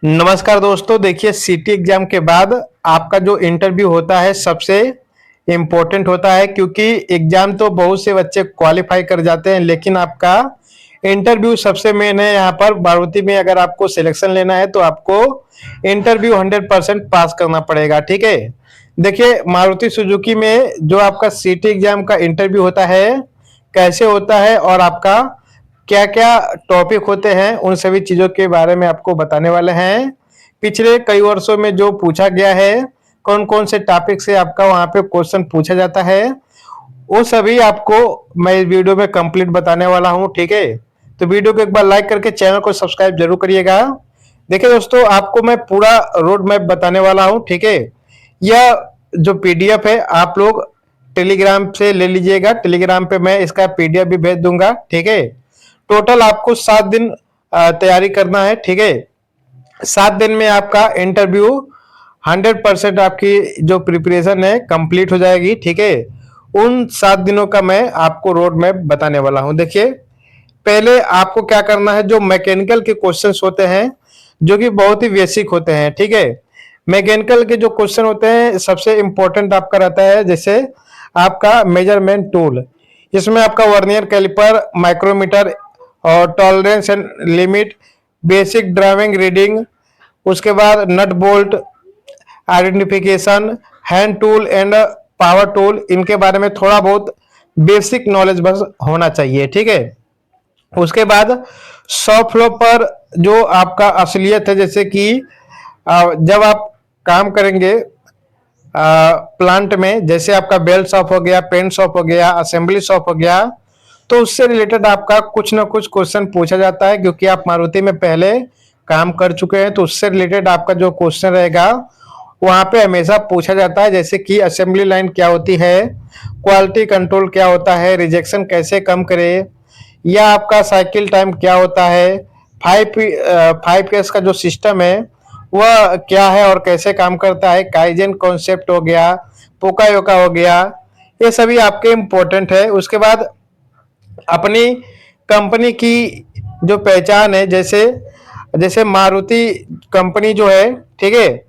नमस्कार दोस्तों, देखिए सीटी एग्जाम के बाद आपका जो इंटरव्यू होता है सबसे इम्पोर्टेंट होता है, क्योंकि एग्जाम तो बहुत से बच्चे क्वालिफाई कर जाते हैं, लेकिन आपका इंटरव्यू सबसे मेन है। यहाँ पर मारुति में अगर आपको सिलेक्शन लेना है तो आपको इंटरव्यू 100% पास करना पड़ेगा। ठीक है, देखिए मारुति सुजुकी में जो आपका सीटी एग्जाम का इंटरव्यू होता है कैसे होता है और आपका क्या क्या टॉपिक होते हैं, उन सभी चीजों के बारे में आपको बताने वाले हैं। पिछले कई वर्षों में जो पूछा गया है, कौन कौन से टॉपिक से आपका वहां पे क्वेश्चन पूछा जाता है, वो सभी आपको मैं इस वीडियो में कंप्लीट बताने वाला हूं। ठीक है, तो वीडियो को एक बार लाइक करके चैनल को सब्सक्राइब जरूर करिएगा। देखिए दोस्तों, आपको मैं पूरा रोड मैप बताने वाला हूं। ठीक है, यह जो पीडीएफ है आप लोग टेलीग्राम से ले लीजिएगा। टेलीग्राम पे मैं इसका पीडीएफ भी भेज दूंगा। ठीक है, टोटल आपको 7 दिन तैयारी करना है। ठीक है, 7 दिन में आपका इंटरव्यू 100% आपकी जो प्रिपरेशन है कंप्लीट हो जाएगी। ठीक है, उन 7 दिनों का मैं आपको रोड मैप बताने वाला हूं। देखिए, पहले आपको क्या करना है, जो मैकेनिकल के क्वेश्चंस होते हैं जो कि बहुत ही बेसिक होते हैं। ठीक है, मैकेनिकल के जो क्वेश्चन होते हैं सबसे इंपॉर्टेंट आपका रहता है, जैसे आपका मेजरमेंट टूल, इसमें आपका वर्नियर कैलिपर, माइक्रोमीटर और tolerance and limit, basic driving reading, उसके बाद nut bolt identification, hand tool and power tool, इनके बारे में थोड़ा बहुत बेसिक नॉलेज बस होना चाहिए। ठीक है, उसके बाद शॉप फ्लोर पर जो आपका असलियत है, जैसे कि जब आप काम करेंगे प्लांट में, जैसे आपका बेल्ट शॉप हो गया, पेंट शॉप हो गया, असेंबली शॉप हो गया, तो उससे रिलेटेड आपका कुछ ना कुछ क्वेश्चन पूछा जाता है, क्योंकि आप मारुति में पहले काम कर चुके हैं। तो उससे रिलेटेड आपका जो क्वेश्चन रहेगा वहां पे हमेशा पूछा जाता है, जैसे कि असेंबली लाइन क्या होती है, क्वालिटी कंट्रोल क्या होता है, रिजेक्शन कैसे कम करे, या आपका साइकिल टाइम क्या होता है, 5 केस का जो सिस्टम है वह क्या है और कैसे काम करता है, काइजेन कॉन्सेप्ट हो गया, पोका योका हो गया, ये सभी आपके इम्पोर्टेंट है। उसके बाद अपनी कंपनी की जो पहचान है, जैसे जैसे मारुति कंपनी जो है, ठीक है,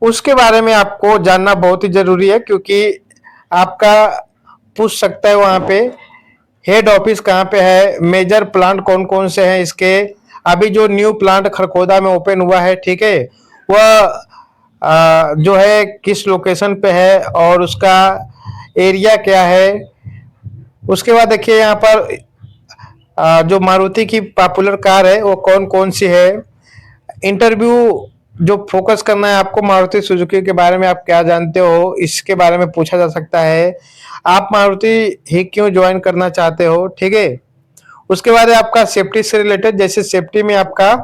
उसके बारे में आपको जानना बहुत ही जरूरी है, क्योंकि आपका पूछ सकता है वहां पे हेड ऑफिस कहाँ पे है, मेजर प्लांट कौन कौन से हैं इसके, अभी जो न्यू प्लांट खरखोदा में ओपन हुआ है, ठीक है, वह जो है किस लोकेशन पे है और उसका एरिया क्या है। उसके बाद देखिए यहाँ पर जो मारुति की पॉपुलर कार है वो कौन कौन सी है। इंटरव्यू जो फोकस करना है आपको, मारुति सुजुकी के बारे में आप क्या जानते हो, इसके बारे में पूछा जा सकता है। आप मारुति ही क्यों ज्वाइन करना चाहते हो। ठीक है, उसके बाद है आपका सेफ्टी से रिलेटेड, जैसे सेफ्टी में आपका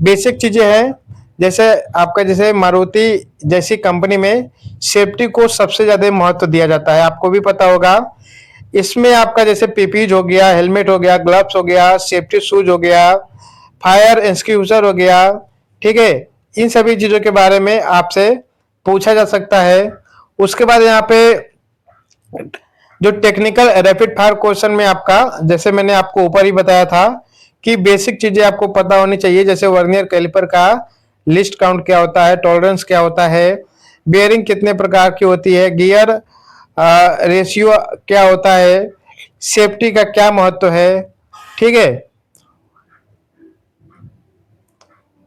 बेसिक चीजें हैं, जैसे आपका जैसे मारुति जैसी कंपनी में सेफ्टी को सबसे ज्यादा महत्व दिया जाता है, आपको भी पता होगा। इसमें आपका जैसे पीपीज हो गया, हेलमेट हो गया, ग्लव्स हो गया, सेफ्टी शूज हो गया, फायर एक्सक्यूजर हो गया। ठीक है, इन सभी चीजों के बारे में आपसे पूछा जा सकता है। उसके बाद यहाँ पे जो टेक्निकल रैपिड फायर क्वेश्चन में आपका, जैसे मैंने आपको ऊपर ही बताया था कि बेसिक चीजें आपको पता होनी चाहिए, जैसे वर्नियर कैलिपर का लिस्ट काउंट क्या होता है, टॉलरेंस क्या होता है, बेयरिंग कितने प्रकार की होती है, गियर रेशियो क्या होता है, सेफ्टी का क्या महत्व है। ठीक है,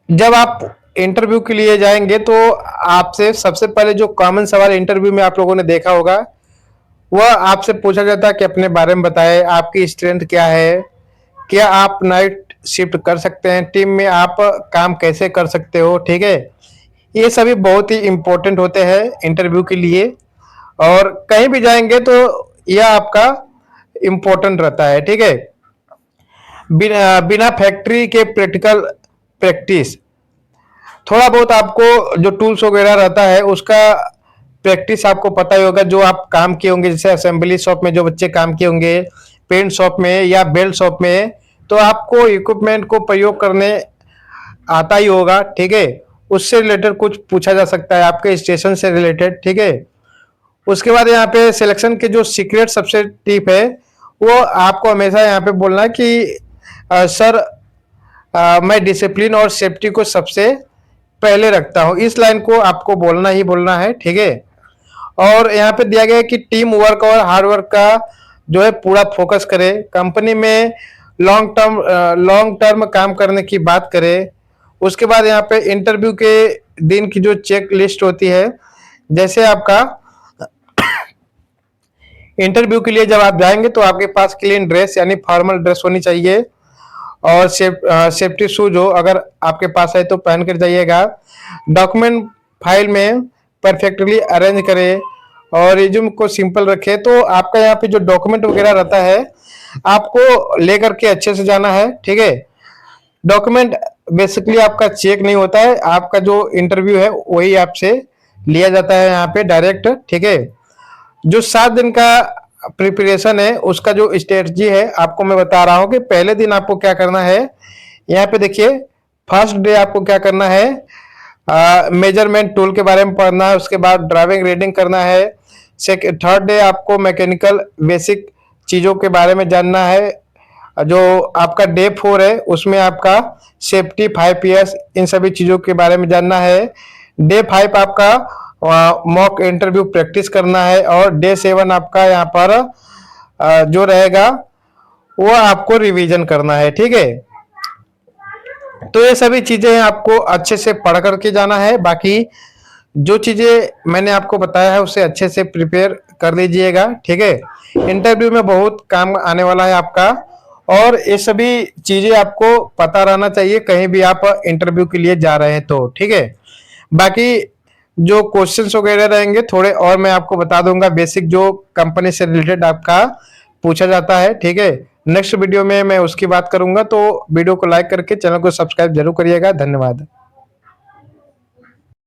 जब आप इंटरव्यू के लिए जाएंगे तो आपसे सबसे पहले जो कॉमन सवाल इंटरव्यू में आप लोगों ने देखा होगा, वह आपसे पूछा जाता है कि अपने बारे में बताएं, आपकी स्ट्रेंथ क्या है, क्या आप नाइट शिफ्ट कर सकते हैं, टीम में आप काम कैसे कर सकते हो। ठीक है, ये सभी बहुत ही इंपॉर्टेंट होते हैं इंटरव्यू के लिए, और कहीं भी जाएंगे तो यह आपका इम्पोर्टेंट रहता है। ठीक है, बिना फैक्ट्री के प्रैक्टिकल प्रैक्टिस, थोड़ा बहुत आपको जो टूल्स वगैरह रहता है उसका प्रैक्टिस आपको पता ही होगा, जो आप काम किए होंगे, जैसे असेंबली शॉप में जो बच्चे काम किए होंगे, पेंट शॉप में या बेल्ट शॉप में, तो आपको इक्विपमेंट को प्रयोग करने आता ही होगा। ठीक है, उससे रिलेटेड कुछ पूछा जा सकता है, आपके स्टेशन से रिलेटेड। ठीक है, उसके बाद यहाँ पे सिलेक्शन के जो सीक्रेट सबसे टिप है, वो आपको हमेशा यहाँ पे बोलना है कि सर मैं डिसिप्लिन और सेफ्टी को सबसे पहले रखता हूँ। इस लाइन को आपको बोलना ही बोलना है, ठीक है। और यहाँ पे दिया गया है कि टीम वर्क और हार्ड वर्क का जो है पूरा फोकस करे, कंपनी में लॉन्ग टर्म काम करने की बात करे। उसके बाद यहाँ पे इंटरव्यू के दिन की जो चेक लिस्ट होती है, जैसे आपका इंटरव्यू के लिए जब आप जाएंगे तो आपके पास क्लीन ड्रेस यानी फॉर्मल ड्रेस होनी चाहिए, और सेफ्टी शूज हो अगर आपके पास है तो पहन कर जाइएगा। डॉक्यूमेंट फाइल में परफेक्टली अरेंज करें और रिज्यूम को सिंपल रखें। तो आपका यहाँ पे जो डॉक्यूमेंट वगैरह रहता है आपको लेकर के अच्छे से जाना है, ठीक है। डॉक्यूमेंट बेसिकली आपका चेक नहीं होता है, आपका जो इंटरव्यू है वही आपसे लिया जाता है यहाँ पे डायरेक्ट, ठीक है। जो 7 दिन का प्रिपरेशन है उसका जो स्ट्रेटजी है आपको मैं बता रहा हूं कि पहले दिन आपको क्या करना है। यहाँ पे देखिए, फर्स्ट डे आपको क्या करना है, मेजरमेंट टूल के बारे में पढ़ना है, उसके बाद ड्राइविंग रीडिंग करना है। थर्ड डे आपको मैकेनिकल बेसिक चीज़ों के बारे में जानना है। जो आपका डे 4 है उसमें आपका सेफ्टी 5 ईयर्स इन सभी चीज़ों के बारे में जानना है। डे 5 आपका मॉक इंटरव्यू प्रैक्टिस करना है, और डे 7 आपका यहाँ पर जो रहेगा वो आपको रिवीजन करना है, ठीक है। तो ये सभी चीजें आपको अच्छे से पढ़ करके जाना है। बाकी जो चीजें मैंने आपको बताया है उसे अच्छे से प्रिपेयर कर लीजिएगा, ठीक है। इंटरव्यू में बहुत काम आने वाला है आपका, और ये सभी चीजें आपको पता रहना चाहिए कहीं भी आप इंटरव्यू के लिए जा रहे हैं तो, ठीक है। बाकी जो क्वेश्चंस वगैरह रहेंगे थोड़े और मैं आपको बता दूंगा, बेसिक जो कंपनी से रिलेटेड आपका पूछा जाता है, ठीक है। नेक्स्ट वीडियो में मैं उसकी बात करूंगा, तो वीडियो को लाइक करके चैनल को सब्सक्राइब जरूर करिएगा। धन्यवाद।